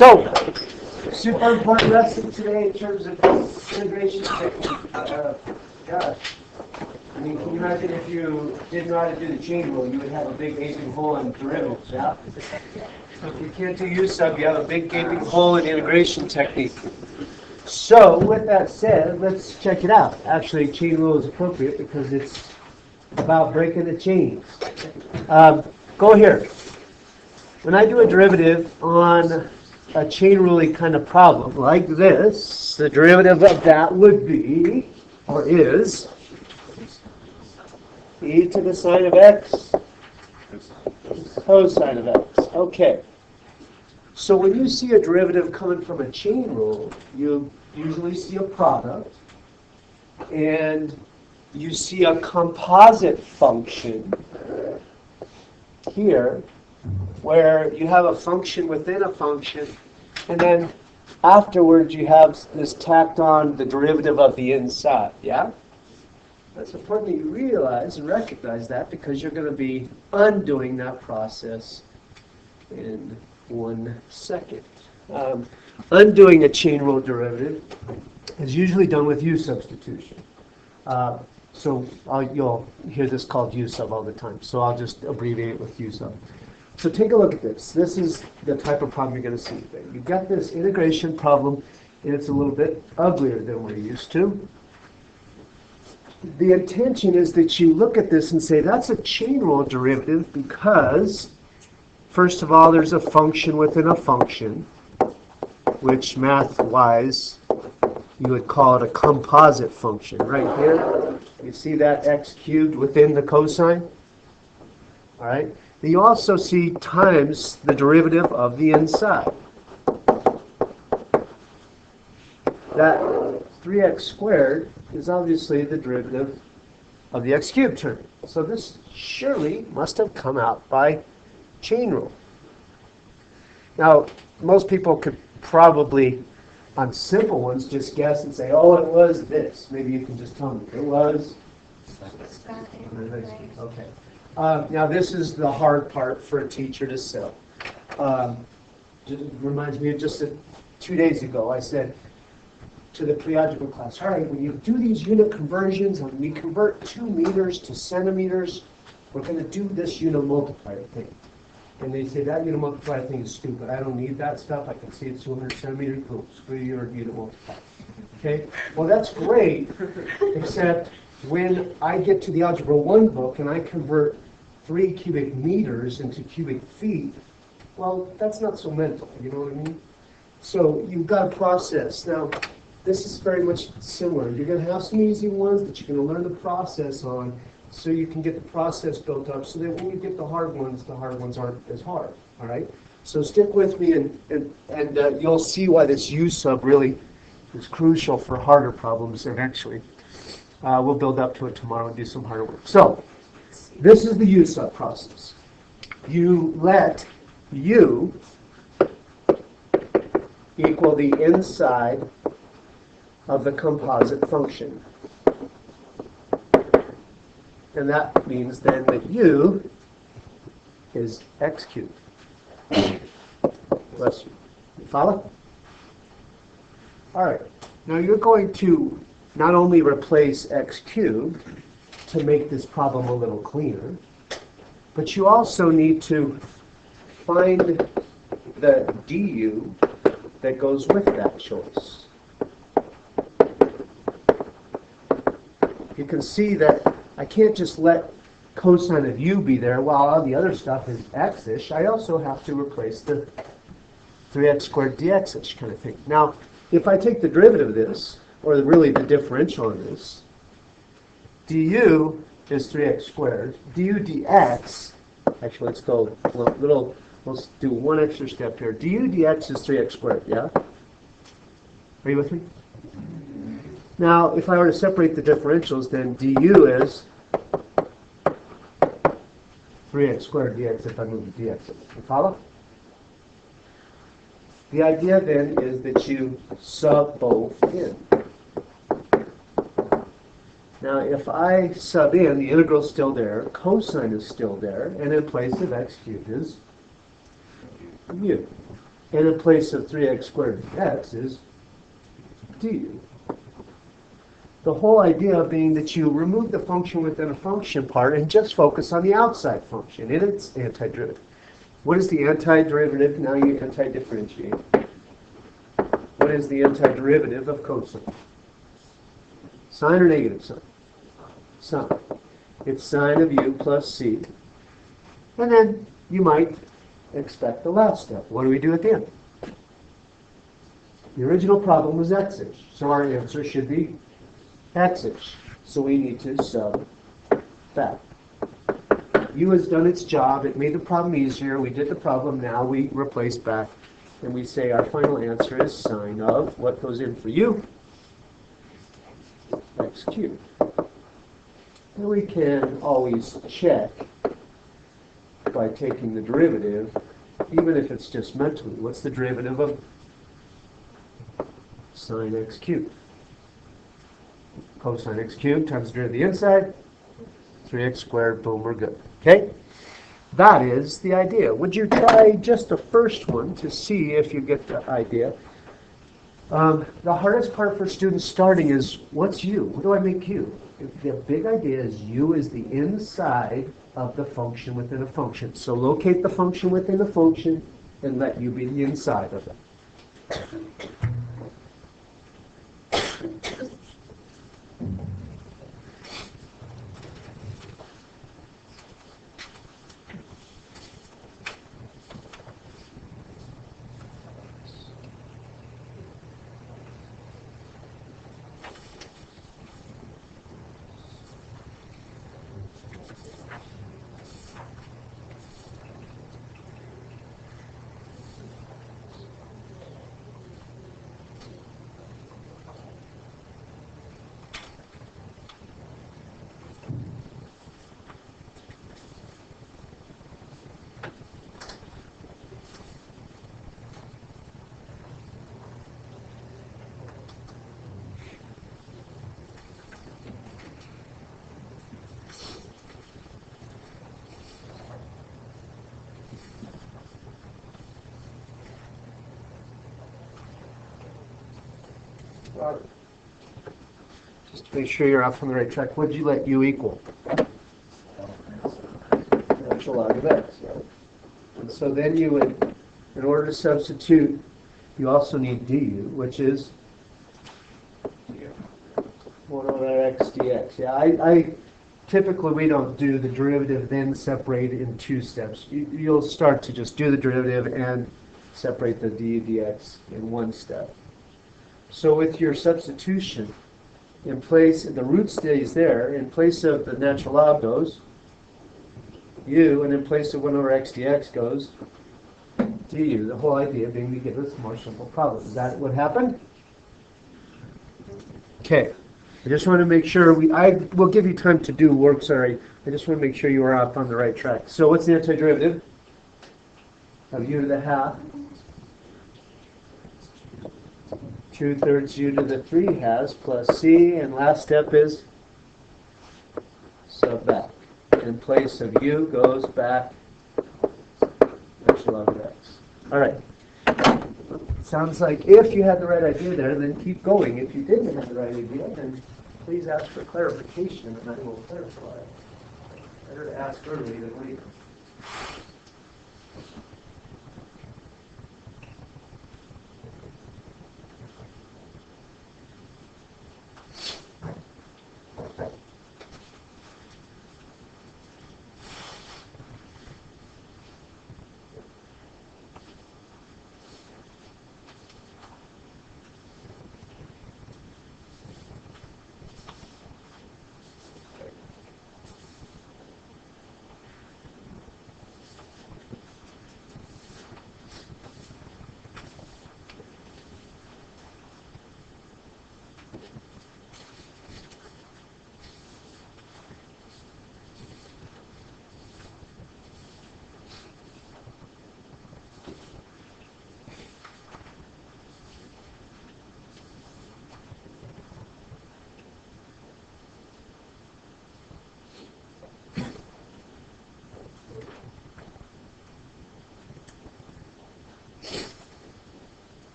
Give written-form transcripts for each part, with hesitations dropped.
So, super important lesson today in terms of integration technique. Gosh. I mean, can you imagine if you didn't know how to do the chain rule, you would have a big gaping hole in derivatives, yeah? If you can't do U-sub, you have a big gaping hole in integration technique. So, with that said, let's check it out. Actually, chain rule is appropriate because it's about breaking the chains. Go here. When I do a derivative on a chain rule kind of problem like this, the derivative of that would be, or is, e to the sine of x cosine of x. Okay. So when you see a derivative coming from a chain rule, you usually see a product, and you see a composite function here, where you have a function within a function, and then afterwards you have this tacked on the derivative of the inside, yeah? That's important that you realize and recognize that, because you're going to be undoing that process in 1 second. Undoing a chain rule derivative is usually done with U substitution. So you'll hear this called U-sub all the time, so I'll just abbreviate it with U-sub. So take a look at this. This is the type of problem you're going to see today. You've got this integration problem, and it's a little bit uglier than we're used to. The intention is that you look at this and say, that's a chain rule derivative because, first of all, there's a function within a function, which math-wise, you would call it a composite function. Right here, you see that x cubed within the cosine? All right. You also see times the derivative of the inside. That 3x squared is obviously the derivative of the x cubed term. So this surely must have come out by chain rule. Now, most people could probably, on simple ones, just guess and say, oh, it was this. Maybe you can just tell me. It was? Okay. Now, this is the hard part for a teacher to sell. It reminds me of just 2 days ago, I said to the pre-algebra class, all right, when you do these unit conversions, when we convert 2 meters to centimeters, we're going to do this unit multiplier thing. And they say, that unit multiplier thing is stupid. I don't need that stuff. I can see it's 200 centimeters. Cool. Screw your unit multiplier. Okay? Well, that's great, except when I get to the Algebra 1 book and I convert 3 cubic meters into cubic feet, well, that's not so mental. You know what I mean? So you've got a process. Now, this is very much similar. You're going to have some easy ones that you're going to learn the process on, so you can get the process built up so that when you get the hard ones aren't as hard, all right? So stick with me, and you'll see why this U-sub really is crucial for harder problems eventually. We'll build up to it tomorrow and do some harder work. So this is the U-sub process. You let U equal the inside of the composite function. And that means then that U is x cubed. Bless you. You follow? All right. Now you're going to not only replace x cubed to make this problem a little cleaner, but you also need to find the du that goes with that choice. You can see that I can't just let cosine of u be there while all the other stuff is x-ish. I also have to replace the 3x squared dx-ish kind of thing. Now, if I take the derivative of this, or really the differential of this, du is 3x squared. Du dx, actually let's go let's do one extra step here. Du dx is 3x squared, yeah? Are you with me? Now, if I were to separate the differentials, then du is 3x squared dx if I move the dx. You follow? The idea then is that you sub both in. Now, if I sub in, the integral is still there, cosine is still there, and in place of x cubed is u. And in place of 3x squared x is du. The whole idea being that you remove the function within a function part and just focus on the outside function and its antiderivative. What is the antiderivative? Now you anti-differentiate. What is the antiderivative of cosine? Sine or negative sine? Sine. It's sine of u plus c. And then you might expect the last step. What do we do at the end? The original problem was x-ish, so our answer should be x-ish. So we need to sub that. U has done its job. It made the problem easier. We did the problem. Now we replace back, and we say our final answer is sine of what goes in for u? X cubed. And we can always check by taking the derivative, even if it's just mentally. What's the derivative of sine x cubed? Cosine x cubed times the derivative of the inside, 3x squared, boom, we're good. Okay? That is the idea. Would you try just the first one to see if you get the idea? The hardest part for students starting is, what's u? What do I make u? The big idea is u is the inside of the function within a function. So locate the function within the function and let u be the inside of it. Just to make sure you're off on the right track, what did you let u equal? Natural log of x. And so then you would, in order to substitute, you also need du, which is 1 over x dx. Yeah, I typically we don't do the derivative then separate in two steps. You'll start to just do the derivative and separate the du dx in one step. So with your substitution, in place, the root stays there. In place of the natural log goes u, and in place of 1 over x dx goes du. The whole idea being to give us a more simple problem. Is that what happened? Okay. I just want to make sure I will give you time to do work, sorry. I just want to make sure you are up on the right track. So what's the antiderivative of u to the half? 2/3 u to the 3 has plus c, and last step is sub that. In place of u goes back natural log of x. All right. Sounds like if you had the right idea there, then keep going. If you didn't have the right idea, then please ask for clarification, and I will clarify. Better to ask early than later.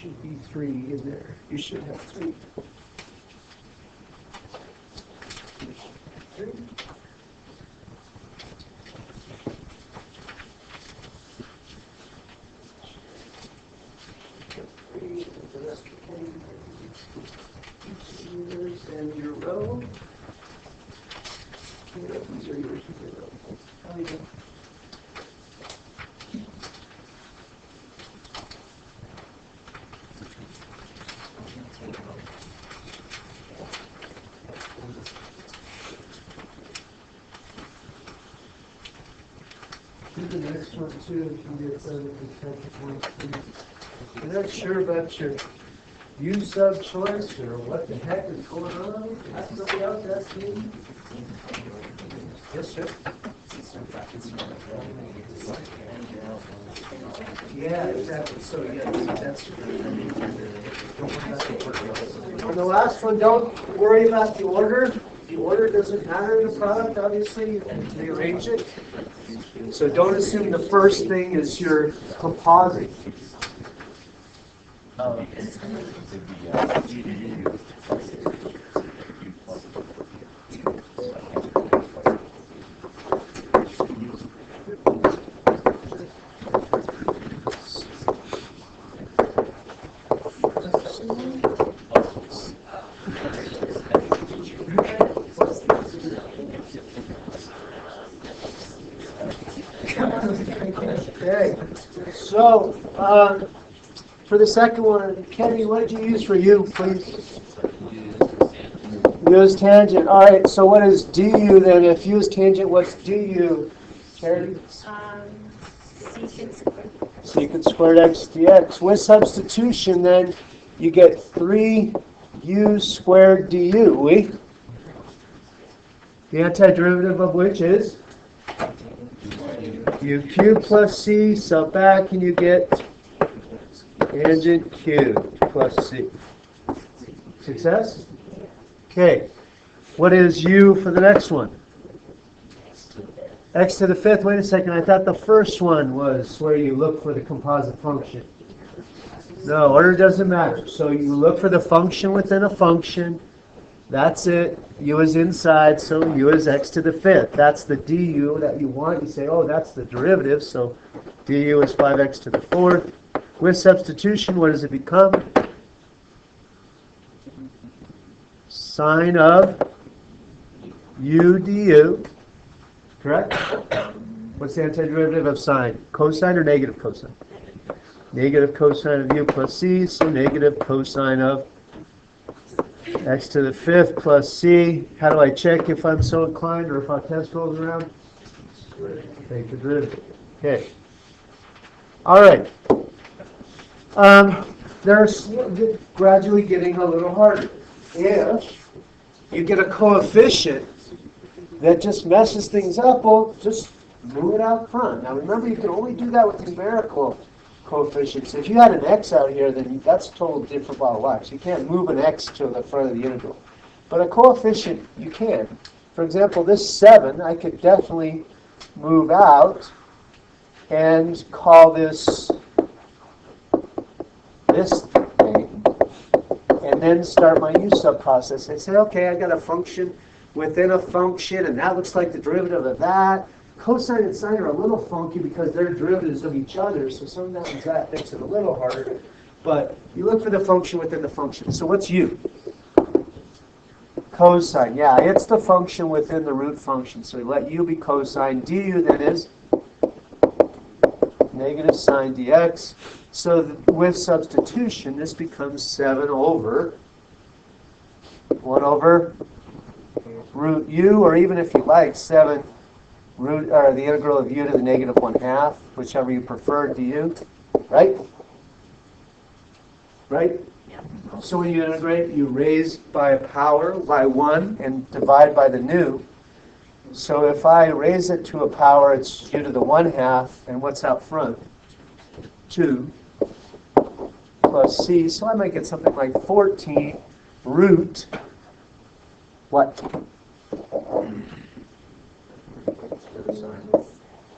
should be 3 in there. You should have 3. 3. And your row. These are yours. Oh, yeah. Do the next one too, if you get better perspective. I'm not sure about your U sub choice or what the heck is going on. Ask somebody else, ask me. Yes, sir. Yeah, exactly. So yeah, that's. On the last one, don't worry about the order. The order doesn't matter in the product, obviously. You can rearrange it. So don't assume the first thing is your composite. Okay, so for the second one, Kenny, what did you use for U, please? U is tangent. All right, so what is du then? If U is tangent, what's du? Charity? Secant squared. Secant squared x dx. With substitution, then, you get 3u squared du. We? The antiderivative of which is? U cubed plus c, sub back, and you get tangent cubed plus c. Success? Okay. What is u for the next one? X to the 5th. Wait a second. I thought the first one was where you look for the composite function. No, order doesn't matter. So you look for the function within a function. That's it. U is inside, so U is x to the 5th. That's the du that you want. You say, oh, that's the derivative, so du is 5x to the 4th. With substitution, what does it become? Sine of u du. Correct? What's the antiderivative of sine? Cosine or negative cosine? Negative cosine of u plus c, so negative cosine of x to the 5th plus c. How do I check if I'm so inclined or if our test rolls around? Take the derivative. Okay. All right. They're gradually getting a little harder. If you get a coefficient that just messes things up, well, just move it out front. Now remember, you can only do that with numerical coefficients. If you had an x out here, then that's a total different ball of wax. You can't move an x to the front of the integral. But a coefficient, you can. For example, this 7, I could definitely move out and call this thing, and then start my u sub process. I say, okay, I got a function within a function, and that looks like the derivative of that. Cosine and sine are a little funky because they're derivatives of each other, so sometimes that makes it a little harder. But you look for the function within the function. So what's u? Cosine. Yeah, it's the function within the root function. So let u be cosine. Du then is negative sine dx. So with substitution, this becomes 7 over 1 over root u, or even if you like, 7 root, or the integral of u to the negative 1/2, whichever you prefer, du, right? Right? Yeah. So when you integrate, you raise by a power by 1 and divide by the nu. So if I raise it to a power, it's u to the 1/2, and what's out front? 2 plus c. So I might get something like 14 root what?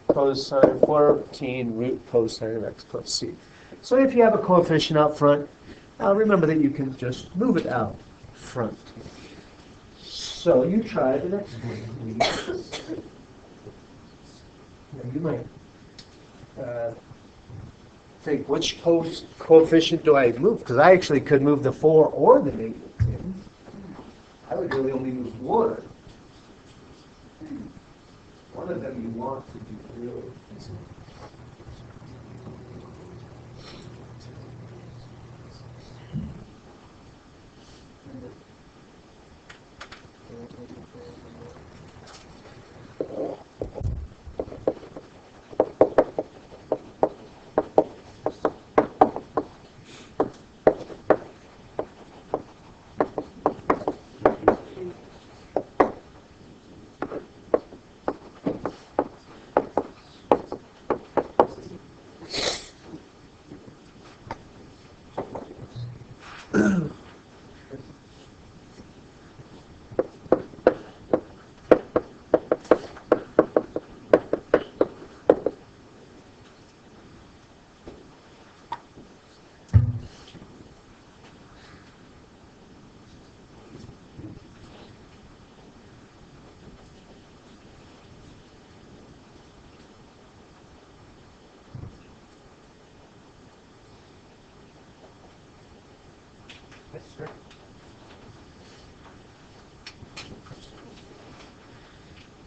Cosine 14 root cosine of x plus c. So if you have a coefficient out front, Now remember that you can just move it out front. So you try the next one, please. Now you might think, which coefficient do I move? Because I actually could move the 4 or the -10. I would really only move one. One of them you want to do really. Yes, sir.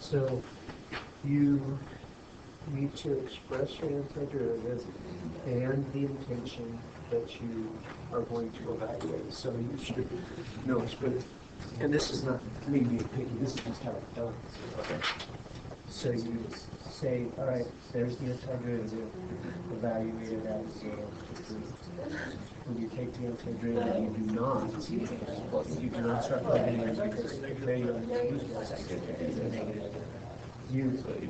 So you need to express your antiderivative and the intention that you are going to evaluate. So you should know, and this is not me being picky, this is just how it's done. Okay. So you say, all right, there's the antiderivative, evaluate it as 0. When you take the antiderivative, you do not start plugging in because there you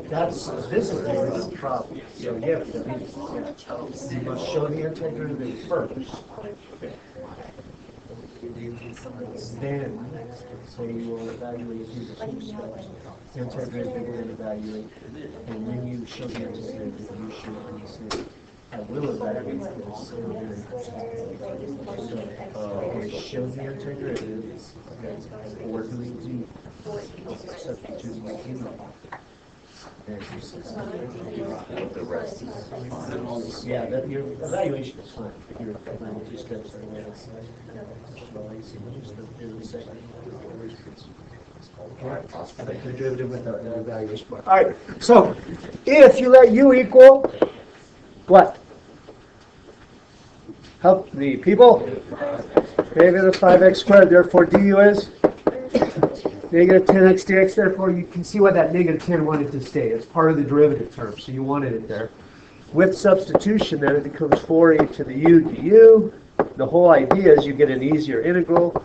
this is the problem. So you have to you must show the antiderivative first. Then, so you will evaluate these 2 steps. Antiderivative will then evaluate, and when you show the antiderivative, you should say, I will evaluate this. So, show the antiderivative, or do we do substituting the input? The rest is Yeah, your evaluation is fine. Your two steps are the derivative with the evaluation part. All right, so if you let u equal what? Help the people. Negative 5x squared, therefore du is negative 10x dx, therefore you can see why that negative 10 wanted to stay. It's part of the derivative term, so you wanted it there. With substitution, then it becomes 4e to the u du. The whole idea is you get an easier integral,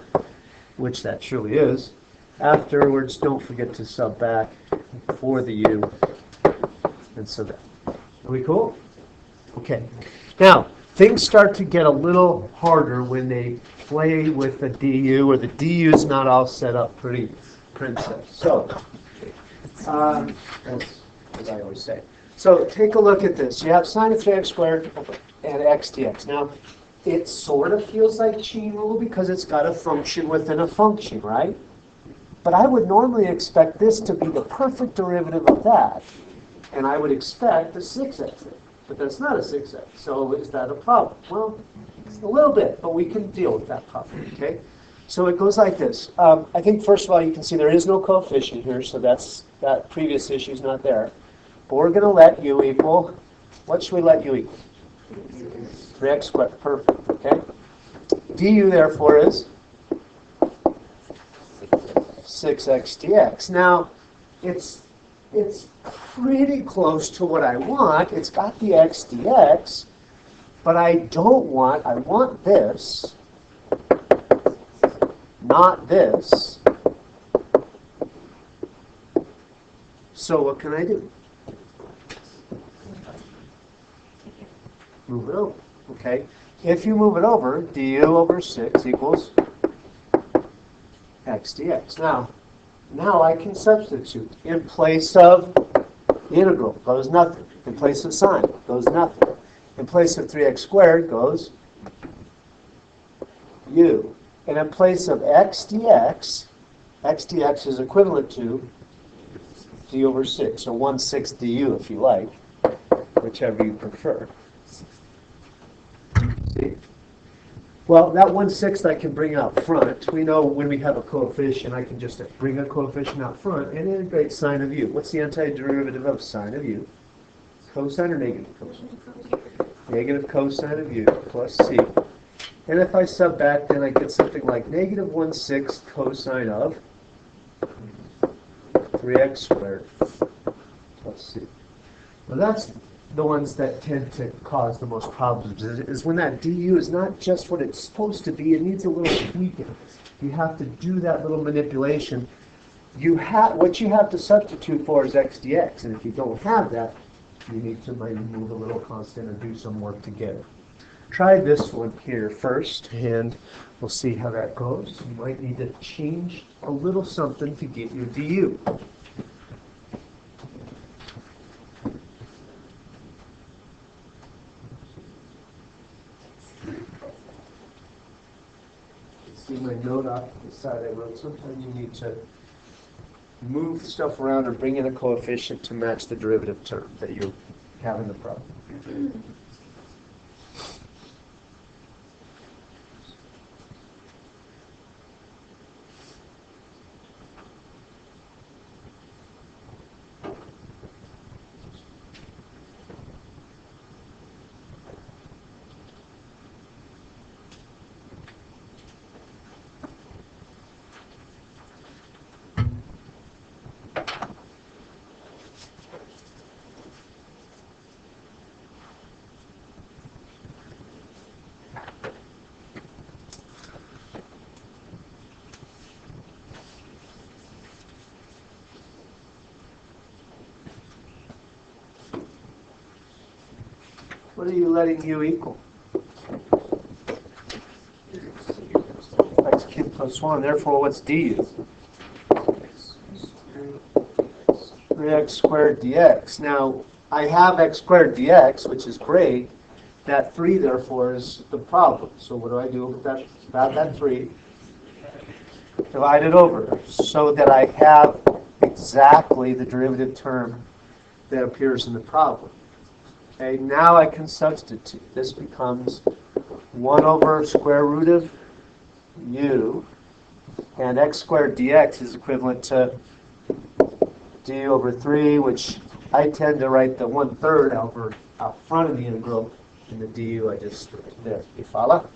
which that surely is. Afterwards, don't forget to sub back for the u. And so that. Are we cool? Okay. Now, things start to get a little harder when they play with the du, or the du is not all set up pretty princess. So, as I always say. So take a look at this. You have sine of 3x squared and x dx. Now, it sort of feels like chain rule because it's got a function within a function, right? But I would normally expect this to be the perfect derivative of that. And I would expect a 6x. But that's not a 6x. So is that a problem? Well, a little bit, but we can deal with that problem, okay? So it goes like this. I think, first of all, you can see there is no coefficient here, so that previous issue is not there. But we're going to let u equal, what should we let u equal? 3x squared, perfect, okay? Du, therefore, is 6x dx. Now, it's pretty close to what I want. It's got the x dx, but I want this, not this. So what can I do? Move it over, okay? If you move it over, du over 6 equals x dx. Now I can substitute. In place of integral goes nothing. In place of sine goes nothing. In place of 3x squared goes u. And in place of x dx is equivalent to d over 6, or 1/6 du if you like, whichever you prefer. See? Well, that 1/6 I can bring out front. We know when we have a coefficient, I can just bring a coefficient out front and integrate sine of u. What's the antiderivative of sine of u? Cosine or negative cosine? Negative cosine of u plus c. And if I sub back, then I get something like negative 1/6 cosine of 3x squared plus c. Well, that's the ones that tend to cause the most problems, is when that du is not just what it's supposed to be, it needs a little tweaking. You have to do that little manipulation. What you have to substitute for is x dx, and if you don't have that, you need to maybe move a little constant and do some work to get it. Try this one here first, and we'll see how that goes. You might need to change a little something to get your du. See my note off to the side I wrote. Sometimes you need to move stuff around or bring in a coefficient to match the derivative term that you have in the problem. What are you letting u equal? X cubed plus 1. Therefore, what's du? 3x squared dx. Now, I have x squared dx, which is great. That 3, therefore, is the problem. So what do I do with that? About that 3. Divide it over so that I have exactly the derivative term that appears in the problem. Okay, now I can substitute. This becomes 1 over square root of u, and x squared dx is equivalent to d over 3, which I tend to write the 1/3 out front of the integral, and the du I just put there. You follow?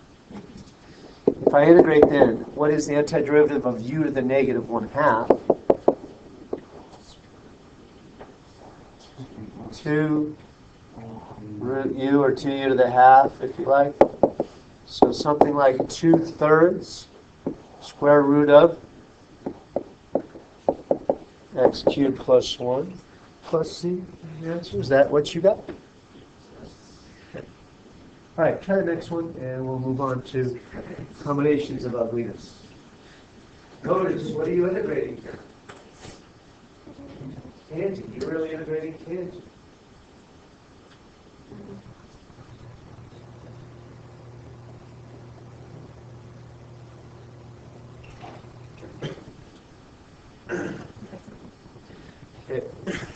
If I integrate then, what is the antiderivative of u to the negative 1/2? 2 root u, or 2u to the half, if you like. So something like 2/3 square root of x cubed plus 1 plus c. The answer, is that what you got? Okay. All right, try the next one, and we'll move on to combinations of ugliness. Notice, what are you integrating here? Tangent. You're really integrating tangent. Okay.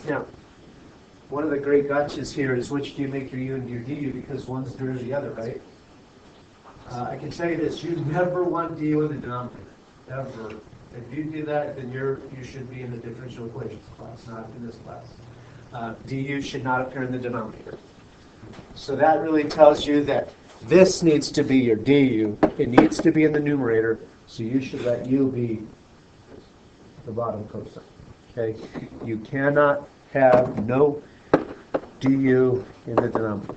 Now, one of the great gotchas here is which do you make your u and your du, because one's derivative of the other, right? I can tell you this: you never want du in the denominator, ever. If you do that, then you should be in the differential equations class, not in this class. Du should not appear in the denominator. So that really tells you that this needs to be your du. It needs to be in the numerator, so you should let u be the bottom cosine. Okay? You cannot have no du in the denominator.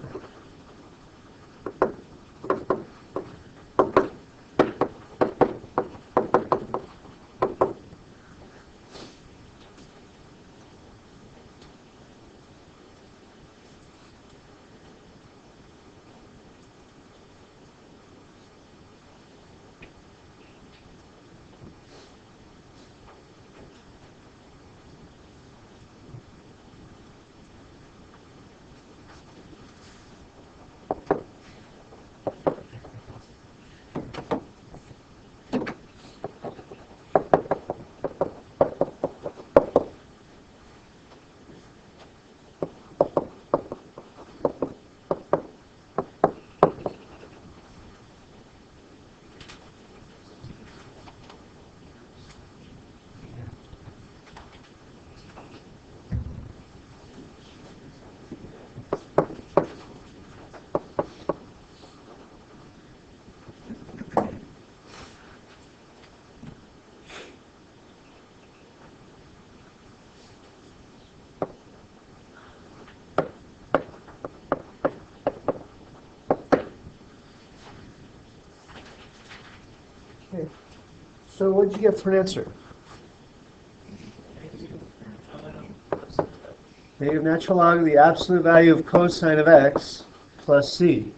So what did you get for an answer? Negative natural log of the absolute value of cosine of x plus c.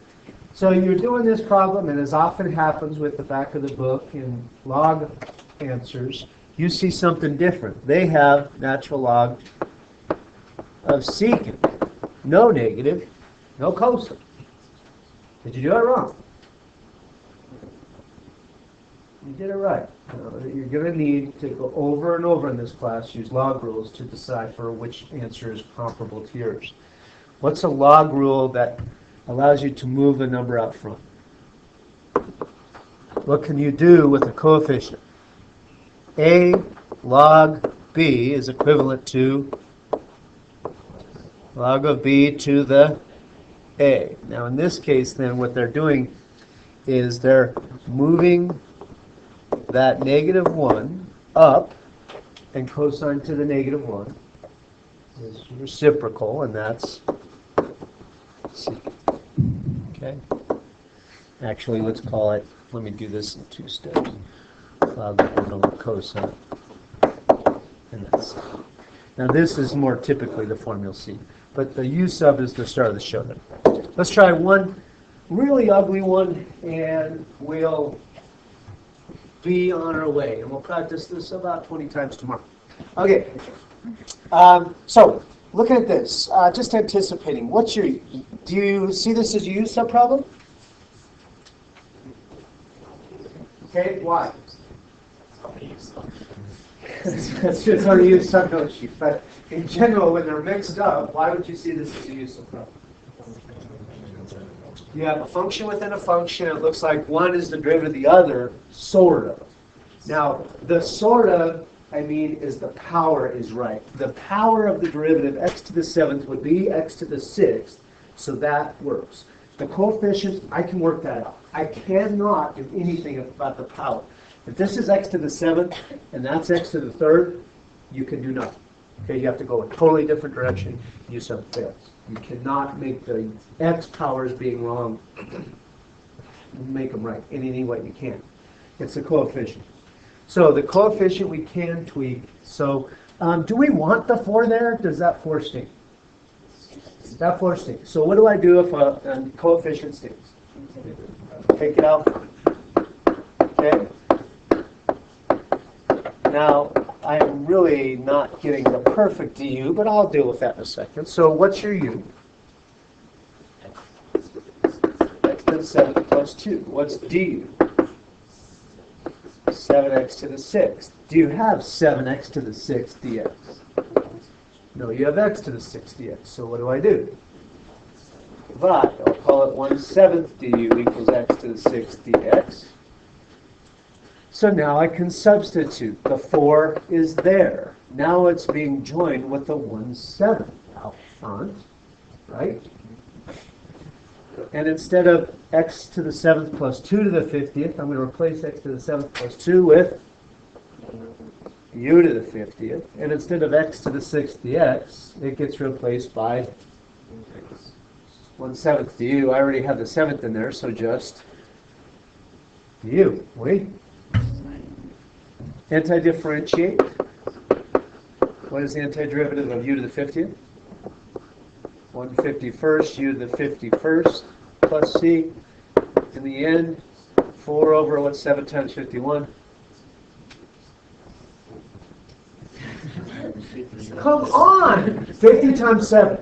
So you're doing this problem, and as often happens with the back of the book in log answers, you see something different. They have natural log of secant. No negative, no cosine. Did you do it wrong? You did it right. You're going to need to go over and over in this class, use log rules to decipher which answer is comparable to yours. What's a log rule that allows you to move the number out front? What can you do with a coefficient? A log b is equivalent to log of b to the a. Now in this case then what they're doing is they're moving that negative 1 up, and cosine to the negative 1 is reciprocal, and that's secant. Okay? Actually, let's call it, let me do this in 2 steps. Log of 1 over cosine. And that's secant. Now this is more typically the formula C, but the U sub is the start of the show then. Let's try one really ugly one, and we'll be on our way, and we'll practice this about 20 times tomorrow. Okay, so looking at this, just anticipating, do you see this as a U sub problem? Okay, why? That's just our U sub note sheet, but in general, when they're mixed up, why would you see this as a U sub problem? You have a function within a function. It looks like one is the derivative of the other, sort of. Now, the sort of, is the power is right. The power of the derivative, x to the 7th, would be x to the 6th, so that works. The coefficients, I can work that out. I cannot do anything about the power. If this is x to the 7th, and that's x to the 3rd, you can do nothing. Okay, you have to go a totally different direction. U sub fails. You cannot make the x powers being wrong, make them right in any way you can. It's the coefficient. So the coefficient we can tweak. So do we want the 4 there? Does that 4 stink? That 4 stinks. So what do I do if a coefficient stinks? Take it out. Okay. Now, I'm really not getting the perfect du, but I'll deal with that in a second. So what's your u? X to the 7th plus 2. What's du? 7x to the 6th. Do you have 7x to the 6th dx? No, you have x to the 6th dx. So what do I do? Divide. I'll call it 1/7 du equals x to the 6th dx. So now I can substitute. The 4 is there. Now it's being joined with the 1/7 out front, right? And instead of x to the 7th plus 2 to the 50th, I'm going to replace x to the 7th plus 2 with u to the 50th. And instead of x to the 6th dx, it gets replaced by 1/7 du. I already have the 7th in there, so just u. Wait. Anti-differentiate. What is the antiderivative of u to the 50th? 1/51st, u to the 51st, plus c. In the end, 4 over what's 7 times 51? Come on! 50 times 7.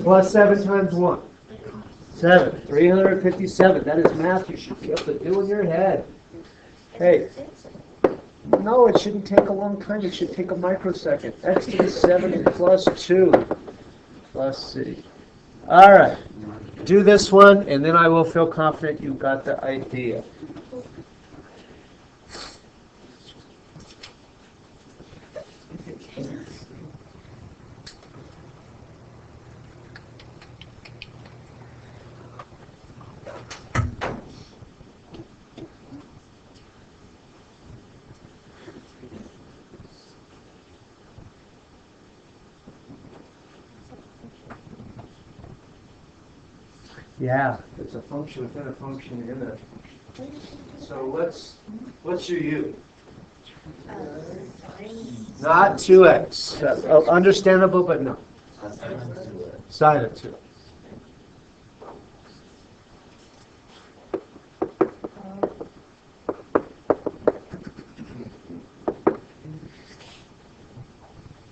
Plus 7 times 1. 7. 357. That is math you should be able to do in your head. Hey. No, it shouldn't take a long time. It should take a microsecond. X to the 7 plus 2 plus c. All right. Do this one, and then I will feel confident you've got the idea. Yeah, it's a function within a function in a So what's your u? Fine. Not 2x. Understandable, but no. Sine of 2.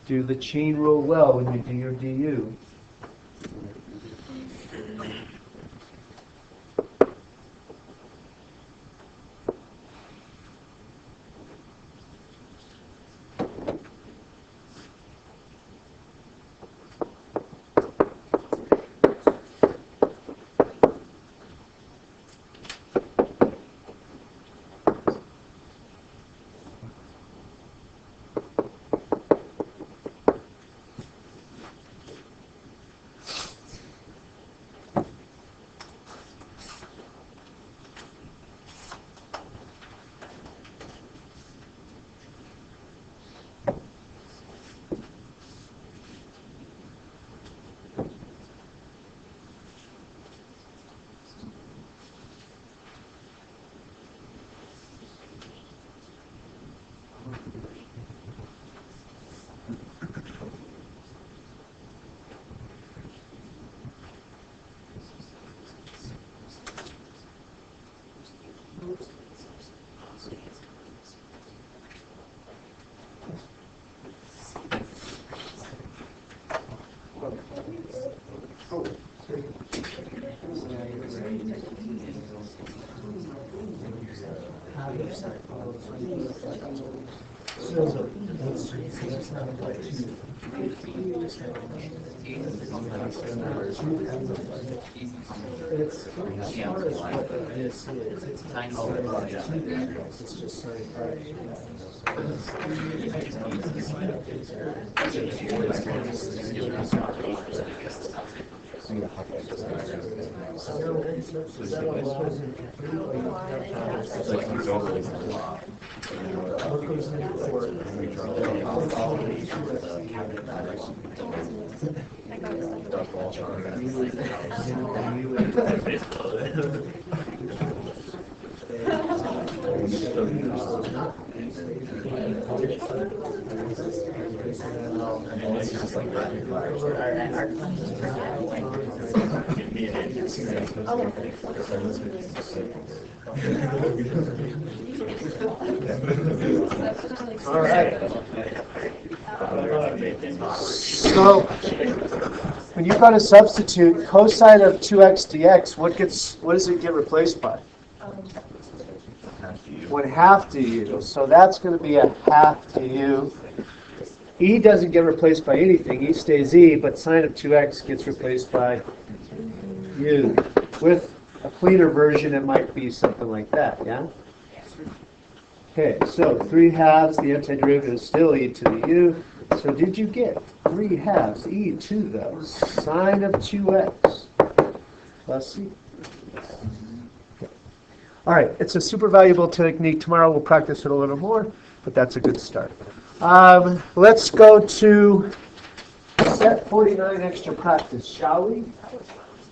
Do the chain rule well when you do your du. All right. So when you go to substitute cosine of 2x dx, what does it get replaced by? 1/2 du. So that's going to be a half du. E doesn't get replaced by anything. E stays E, but sine of 2x gets replaced by u. With a cleaner version, it might be something like that, yeah? Okay, so 3/2, the antiderivative is still e to the u. So did you get 3/2 e to the sine of 2x plus c? All right, it's a super valuable technique. Tomorrow we'll practice it a little more, but that's a good start. Let's go to set 49 extra practice, shall we?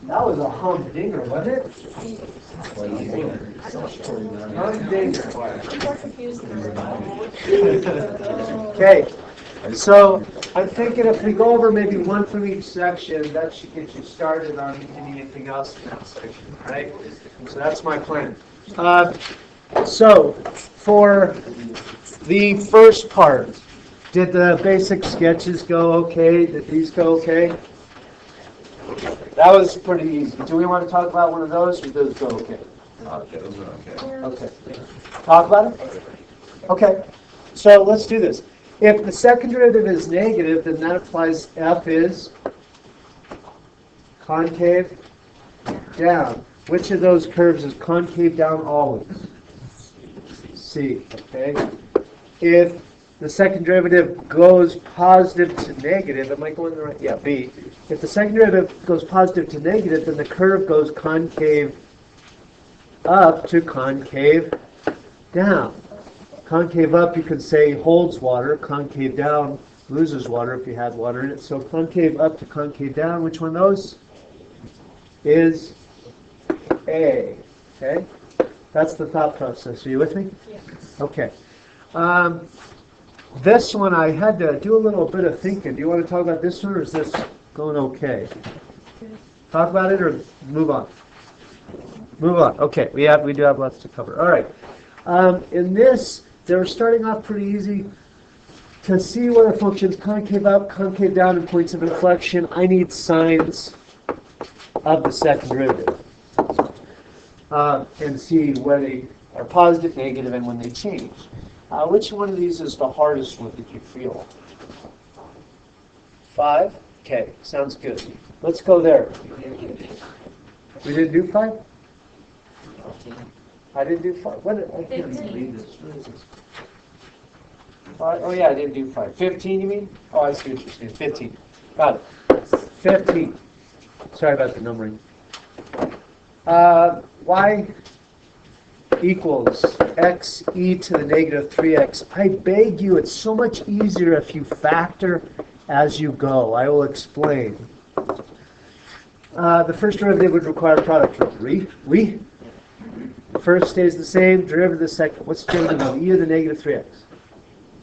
That was a humdinger, wasn't it? Humdinger. Okay, so I'm thinking if we go over maybe one from each section, that should get you started on anything else in that section, right? So that's my plan. So for the first part, did the basic sketches go okay? Did these go okay? That was pretty easy. Do we want to talk about one of those, or does those go okay? Okay, those are okay. Okay. Talk about it? Okay. So let's do this. If the second derivative is negative, then that implies f is concave down. Which of those curves is concave down always? C. Okay. If the second derivative goes positive to negative, am I going the right? Yeah, B. If the second derivative goes positive to negative, then the curve goes concave up to concave down. Concave up, you could say, holds water. Concave down loses water if you had water in it. So concave up to concave down, which one of those is A? Okay. That's the thought process. Are you with me? Yes. Okay. This one I had to do a little bit of thinking. Do you want to talk about this one, or is this going okay? Talk about it or move on? Move on. Okay, we do have lots to cover. All right. In this, they're starting off pretty easy. To see where a function's concave up, concave down, and points of inflection, I need signs of the second derivative. And see where they are positive, negative, and when they change. Which one of these is the hardest one that you feel? 5? Okay, sounds good. Let's go there. We didn't do 5? I didn't do 5. What I can't even read this. What is this? Oh yeah, I didn't do 5. 15 you mean? Oh, I see what you're saying. 15. Got it. 15. Sorry about the numbering. Y equals x e to the negative 3x. I beg you, it's so much easier if you factor as you go. I will explain. The first derivative would require a product rule. First stays the same, derivative of the second. What's the derivative of e to the negative 3x?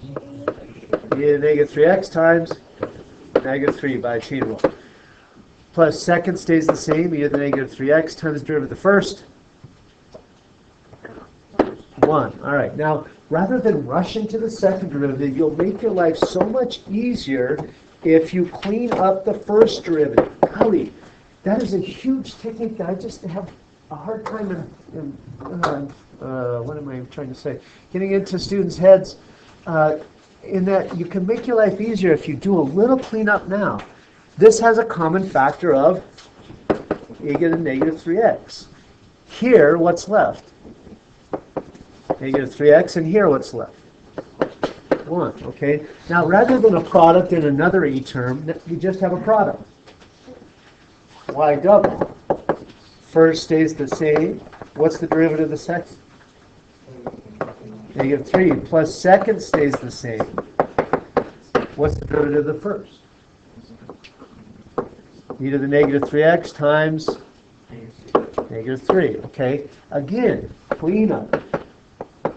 E to the negative 3x times negative 3 by chain rule. Plus second stays the same, e to the negative 3x times derivative of the first. 1. All right. Now, rather than rush into the second derivative, you'll make your life so much easier if you clean up the first derivative. Golly, that is a huge technique that I just have a hard time what am I trying to say? Getting into students' heads in that you can make your life easier if you do a little cleanup now. This has a common factor of e to the negative 3x. Here, what's left? Negative 3x, and here what's left? 1, okay? Now, rather than a product in another e term, you just have a product. Y double. First stays the same. What's the derivative of the second? Negative 3. Plus second stays the same. What's the derivative of the first? E to the negative 3x times negative 3, okay? Again, clean up.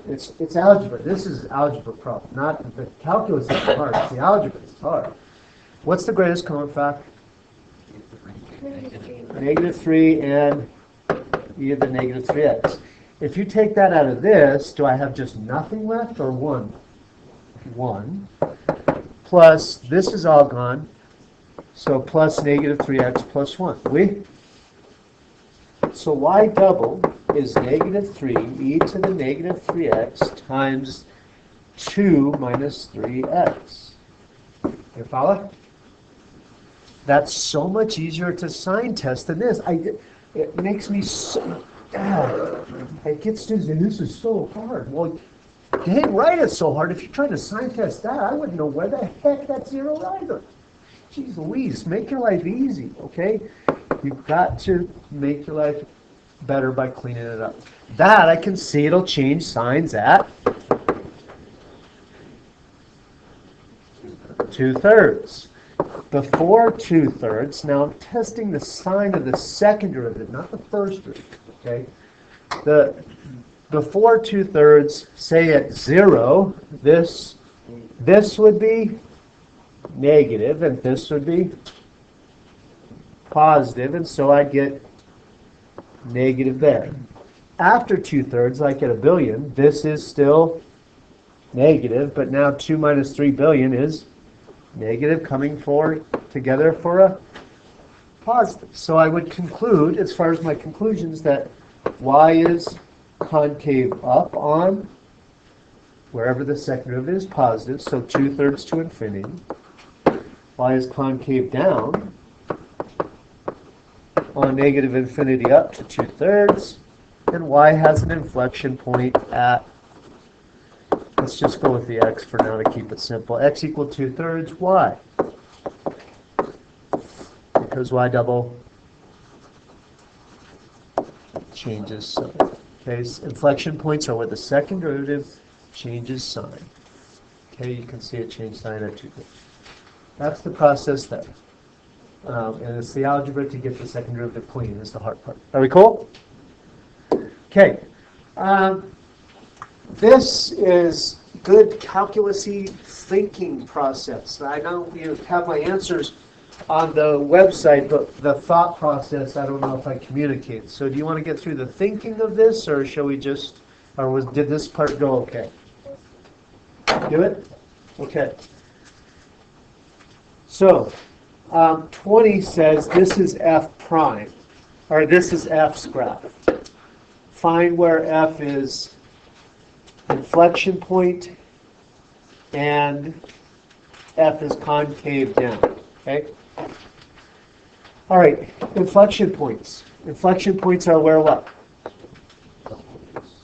It's algebra. This is an algebra problem. Not the calculus is hard. It's the algebra is hard. What's the greatest common factor? Negative 3 and e to the negative 3x. If you take that out of this, do I have just nothing left or 1? 1. Plus, this is all gone. So plus negative 3x plus 1. So y double is negative 3 e to the negative 3x times 2 minus 3x. You follow? That's so much easier to sign test than this. It makes me so... I get students, and this is so hard. Well, you ain't right it's so hard. If you're trying to sign test that, I wouldn't know where the heck that zero either. Jeez Louise, make your life easy, okay? You've got to make your life better by cleaning it up. That I can see it'll change signs at 2/3. Before 2/3, now I'm testing the sign of the second derivative, not the first derivative, okay? Before 2/3, say at 0, this would be negative, and this would be positive, and so I get negative there. After 2/3, like at a billion, this is still negative, but now 2 minus 3 billion is negative, coming together for a positive. So I would conclude, as far as my conclusions, that y is concave up on wherever the second derivative is positive, so 2/3 to infinity. Y is concave down on negative infinity up to 2/3, and y has an inflection point at, let's just go with the x for now to keep it simple. X equal 2/3 y, because y double changes sign. Okay, so inflection points are where the second derivative changes sign. Okay, you can see it change sign at 2/3. That's the process there. And it's the algebra to get the second derivative clean is the hard part. Are we cool? Okay. This is good calculusy thinking process. I know you have my answers on the website, but the thought process, I don't know if I communicate. So do you want to get through the thinking of this, or shall we just, did this part go okay? Do it? Okay. So, 20 says this is f prime, or this is f's graph. Find where f is inflection point and f is concave down. Okay? All right, inflection points. Inflection points are where what?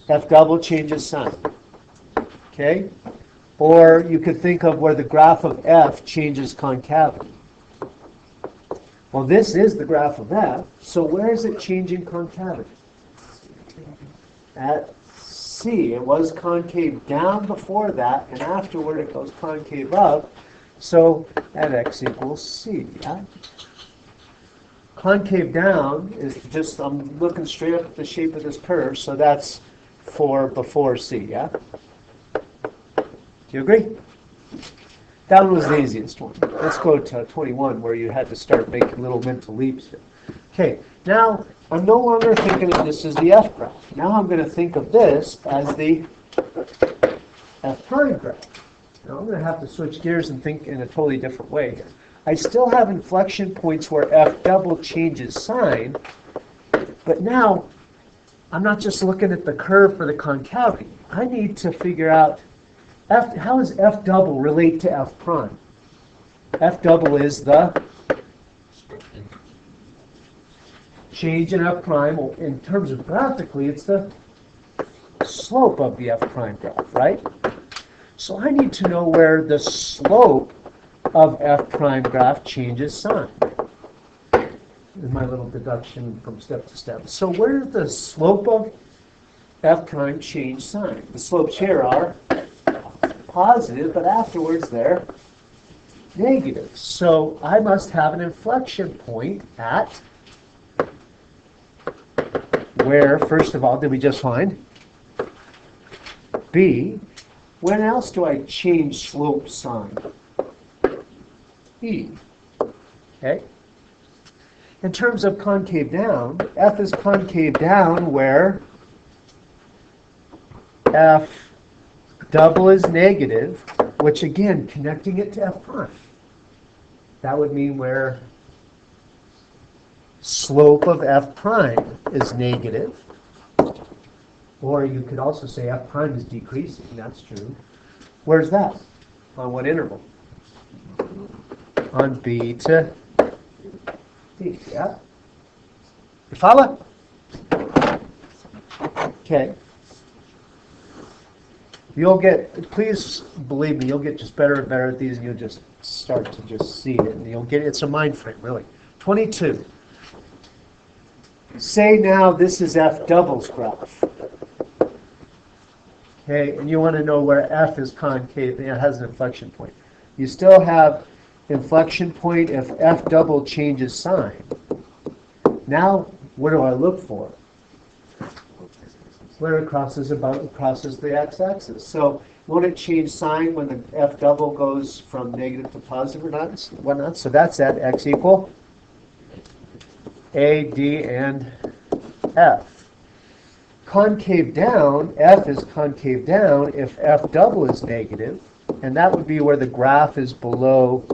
F double changes sign. Okay? Or you could think of where the graph of f changes concavity. Well, this is the graph of f, so where is it changing concavity? At C. It was concave down before that, and afterward it goes concave up, so at x equals C. Yeah? Concave down is just, I'm looking straight up at the shape of this curve, so that's for before C, yeah? Do you agree? That was the easiest one. Let's go to 21, where you had to start making little mental leaps here. Okay, now I'm no longer thinking of this as the f graph. Now I'm going to think of this as the f prime graph. Now I'm going to have to switch gears and think in a totally different way here. I still have inflection points where f double changes sign, but now I'm not just looking at the curve for the concavity. I need to figure out how does f double relate to f prime? F double is the change in f prime. Well, in terms of graphically, it's the slope of the f prime graph, right? So I need to know where the slope of f prime graph changes sign. In my little deduction from step to step. So where does the slope of f prime change sign? The slopes here are positive, but afterwards they're negative. So I must have an inflection point at where, first of all, did we just find? B. When else do I change slope sign? E. Okay? In terms of concave down, f is concave down where f double is negative, which again, connecting it to f prime. That would mean where slope of f prime is negative. Or you could also say f prime is decreasing. That's true. Where's that? On what interval? On B to D. Yeah? You follow? Okay. You'll get, please believe me, you'll get just better and better at these, and you'll just start to just see it. And you'll get, it's a mind frame, really. 22. Say now this is f double's graph. Okay, and you want to know where f is concave, and it has an inflection point. You still have inflection point if f double changes sign. Now, what do I look for? Where it crosses the x-axis. So won't it change sign when the f double goes from negative to positive or not? Whatnot? So that's at x equal A, D, and F. Concave down, F is concave down if F double is negative, and that would be where the graph is below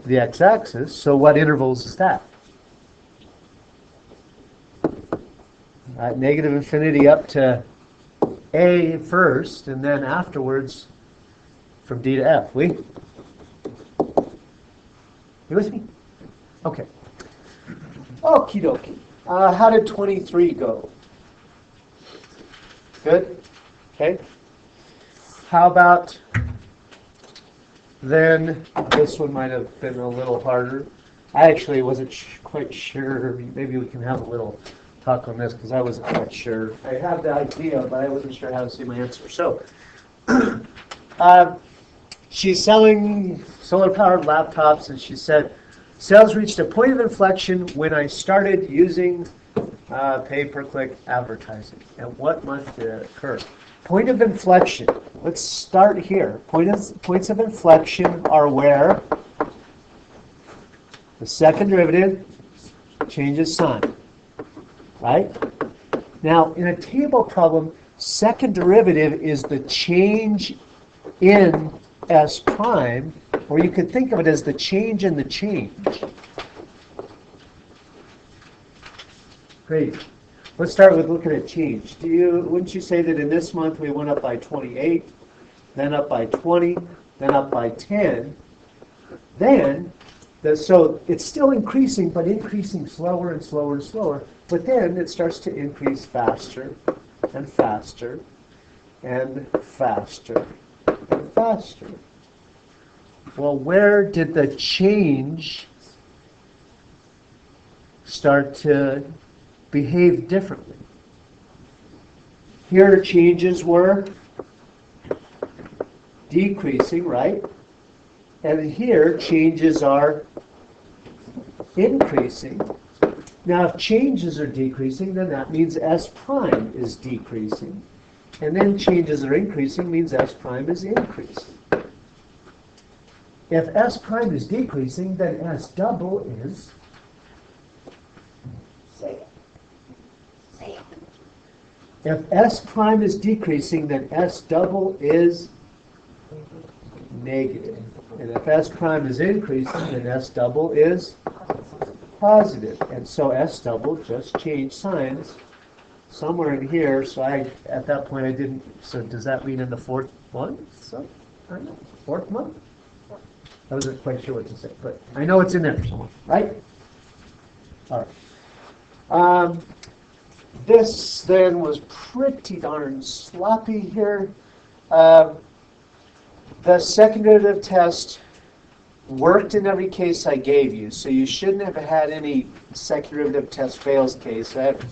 the x-axis. So what intervals is that? Negative infinity up to A first, and then afterwards from D to F. You with me? Okay. Okie dokie. How did 23 go? Good? Okay. How about then, this one might have been a little harder. I actually wasn't quite sure. Maybe we can have a little talk on this because I wasn't quite sure. I had the idea, but I wasn't sure how to see my answer. So, she's selling solar-powered laptops, and she said, sales reached a point of inflection when I started using Pay-per-click advertising. And what month did it occur? Point of inflection. Let's start here. Points of inflection are where the second derivative changes sign, right? Now, in a table problem, second derivative is the change in S prime, or you could think of it as the change in the change. Great. Let's start with looking at change. Wouldn't you say that in this month we went up by 28, then up by 20, then up by 10, so it's still increasing, but increasing slower and slower and slower, but then it starts to increase faster and faster and faster and faster. Well, where did the change start to behave differently? Here changes were decreasing, right? And here changes are increasing. Now if changes are decreasing, then that means S prime is decreasing. And then changes are increasing means S prime is increasing. If S prime is decreasing, then S double is, if S prime is decreasing, then S double is negative. And if S prime is increasing, then S double is positive. And so S double just changed signs somewhere in here. So at that point I didn't, so does that mean in the fourth month? So, I don't know, fourth month? I wasn't quite sure what to say, but I know it's in there somewhere, right? All right. This then was pretty darn sloppy here. The second derivative test worked in every case I gave you, so you shouldn't have had any second derivative test fails case. I haven't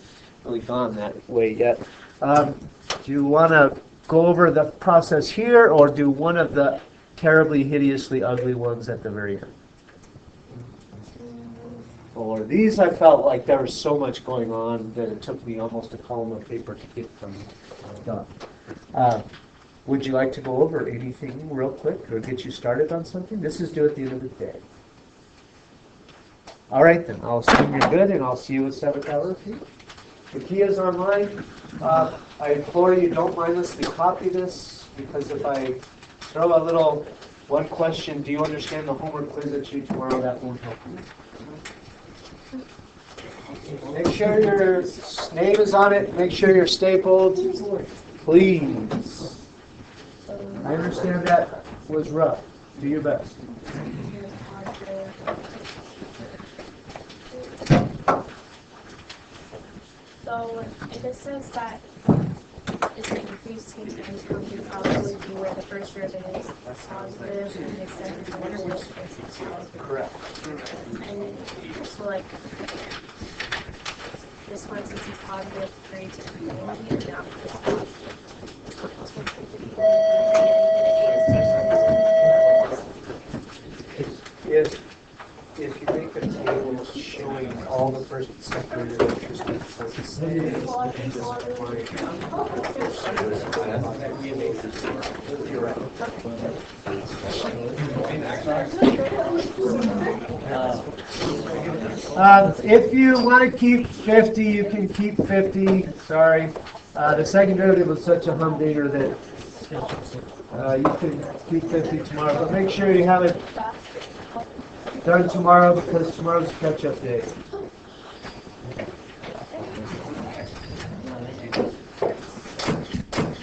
really gone that way yet. Do you want to go over the process here, or do one of the terribly, hideously ugly ones at the very end? Or these, I felt like there was so much going on that it took me almost a column of paper to get them done. Would you like to go over anything real quick or get you started on something? This is due at the end of the day. All right, then. I'll assume you're good, and I'll see you at 7th hour. The key is online. I implore you, don't mindlessly copy this, because if I throw a little one question, do you understand the homework quiz at you tomorrow, that won't help you. Make sure your name is on it. Make sure you're stapled. Please. I understand that was rough. Do your best. So it says that it's an increasing and counting probably be where the first derivative is positive and the second derivative is positive. Correct. And so like this one, since it's positive, creates a community and now it's positive. If you make a table showing all the first and second derivatives, if you want to keep 50, you can keep 50. Sorry. The second derivative was such a humdinger that you can keep 50 tomorrow. But make sure you have it done tomorrow, because tomorrow's catch-up day.